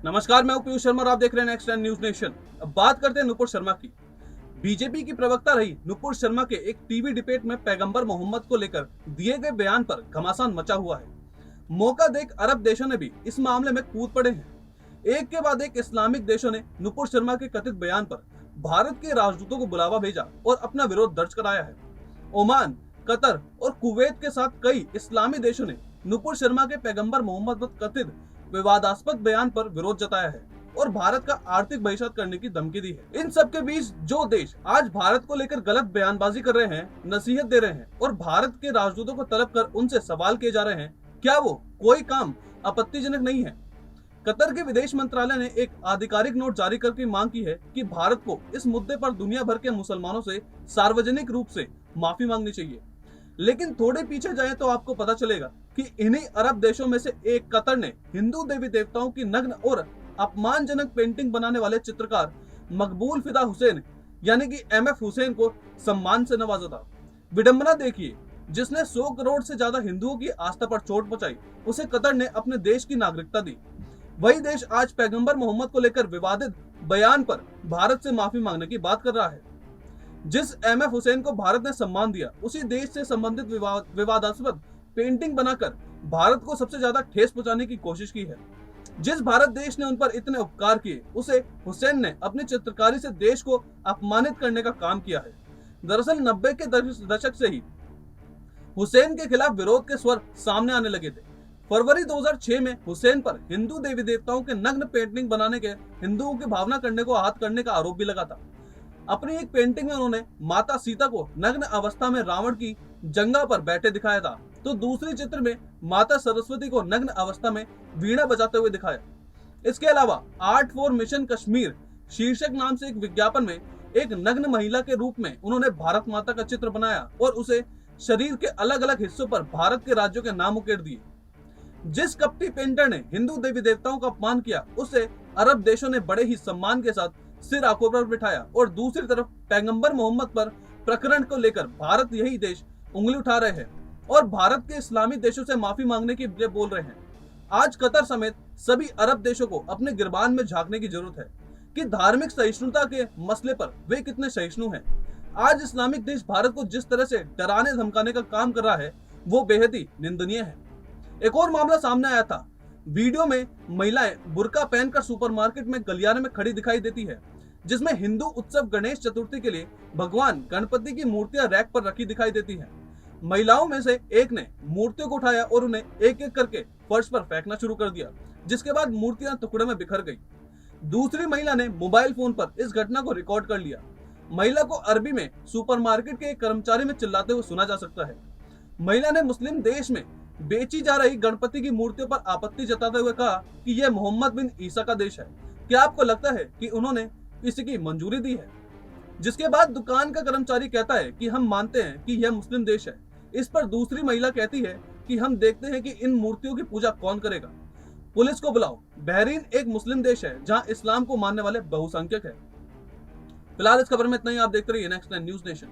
नमस्कार, मैं पीयूष शर्मा और आप देख रहे हैं नेक्स्ट न्यूज नेशन। अब बात करते हैं नुपुर शर्मा की। बीजेपी की प्रवक्ता रही नुपुर शर्मा के एक टीवी डिबेट में पैगंबर मोहम्मद को लेकर दिए गए बयान पर घमासान मचा हुआ है। मौका देख अरब देशों ने भी इस मामले में कूद पड़े हैं। एक के बाद एक इस्लामिक देशों ने नुपुर शर्मा के कथित बयान पर भारत के राजदूतों को बुलावा भेजा और अपना विरोध दर्ज कराया है। ओमान, कतर और कुवैत के साथ कई इस्लामी देशों ने नुपुर शर्मा के पैगंबर मोहम्मद पर कथित विवादास्पद बयान पर विरोध जताया है और भारत का आर्थिक बहिष्कार करने की धमकी दी है। इन सब के बीच जो देश आज भारत को लेकर गलत बयानबाजी कर रहे हैं, नसीहत दे रहे हैं और भारत के राजदूतों को तलब कर उनसे सवाल किए जा रहे हैं, क्या वो कोई काम आपत्तिजनक नहीं है? कतर के विदेश मंत्रालय ने एक आधिकारिक नोट जारी करके मांग की है कि भारत को इस मुद्दे पर दुनिया भर के मुसलमानों से सार्वजनिक रूप से माफी मांगनी चाहिए। लेकिन थोड़े पीछे जाएं तो आपको पता चलेगा कि इन्हीं अरब देशों में से एक कतर ने हिंदू देवी देवताओं की नग्न और अपमानजनक पेंटिंग बनाने वाले चित्रकार मकबूल फिदा हुसैन यानी कि MF हुसैन को सम्मान से नवाजा था। विडंबना देखिए, जिसने 100 करोड़ से ज्यादा हिंदुओं की आस्था पर चोट पहुंचाई, उसे कतर ने अपने देश की नागरिकता दी। वही देश आज पैगंबर मोहम्मद को लेकर विवादित बयान पर भारत से माफी मांगने की बात कर रहा है। जिस MF हुसैन को भारत ने सम्मान दिया, उसी देश से संबंधित विवादास्पद पेंटिंग बनाकर भारत को सबसे ज्यादा ठेस पहुंचाने की कोशिश की है। जिस भारत देश ने उन पर इतने उपकार किए, उसे हुसैन ने अपनी चित्रकारी से देश को अपमानित करने का काम किया है। दरअसल 90 के दशक से ही हुसैन के खिलाफ विरोध के स्वर सामने आने लगे थे। फरवरी 2006 में हुसैन पर हिंदू देवी देवताओं के नग्न पेंटिंग बनाने के हिंदुओं की भावना करने को आहत करने का आरोप भी लगा था। अपनी एक पेंटिंग में उन्होंने माता सीता को नग्न अवस्था में रावण की जंगा पर बैठे दिखाया था, तो दूसरे चित्र में माता सरस्वती को नग्न अवस्था में वीणा बजाते हुए दिखाया। इसके अलावा आर्ट फॉर मिशन कश्मीर शीर्षक नाम से एक विज्ञापन में एक नग्न महिला के रूप में उन्होंने भारत माता का चित्र बनाया और उसे शरीर के अलग अलग हिस्सों पर भारत के राज्यों के नाम उकेर दिए। जिस कपटी पेंटर ने हिंदू देवी देवताओं का अपमान किया, उसे अरब देशों ने बड़े ही सम्मान के साथ सिर आंखों पर बिठाया और दूसरी तरफ पैगंबर मोहम्मद पर प्रकरण को लेकर भारत यही देश उंगली उठा रहे हैं और भारत के इस्लामी देशों से माफी मांगने की बोल रहे हैं। आज कतर समेत सभी अरब देशों को अपने गिरबान में झांकने की जरूरत है कि धार्मिक सहिष्णुता के मसले पर वे कितने सहिष्णु हैं। आज इस्लामिक देश भारत को जिस तरह से डराने धमकाने का काम कर रहा है, वो बेहद ही निंदनीय है। एक और मामला सामने आया था। वीडियो में महिलाएं बुर्का पहनकर सुपरमार्केट में गलियारे में खड़ी दिखाई देती है, जिसमें हिंदू उत्सव गणेश चतुर्थी के लिए भगवान गणपति की मूर्तियां रैक पर रखी दिखाई देती हैं। महिलाओं में से एक ने मूर्तियों को उठाया और उन्हें एक एक करके फर्श पर फेंकना शुरू कर दिया, जिसके बाद मूर्तियां टुकड़े में बिखर गई। दूसरी महिला ने मोबाइल फोन पर इस घटना को रिकॉर्ड कर लिया। महिला को अरबी में सुपरमार्केट के एक कर्मचारी में चिल्लाते हुए सुना जा सकता है। महिला ने मुस्लिम देश में बेची जा रही गणपति की मूर्तियों पर आपत्ति जताते हुए कहा कि यह मोहम्मद बिन ईसा का देश है। क्या आपको लगता है कि उन्होंने इसकी मंजूरी दी है? जिसके बाद दुकान का कर्मचारी कहता है कि हम मानते हैं कि यह मुस्लिम देश है। इस पर दूसरी महिला कहती है कि हम देखते हैं कि इन मूर्तियों की पूजा कौन करेगा। पुलिस को बुलाओ। बहरीन एक मुस्लिम देश है जहां इस्लाम को मानने वाले बहुसंख्यक है। फिलहाल इस खबर में इतना ही। आप देखते रहिए नेक्स्ट न्यूज नेशन।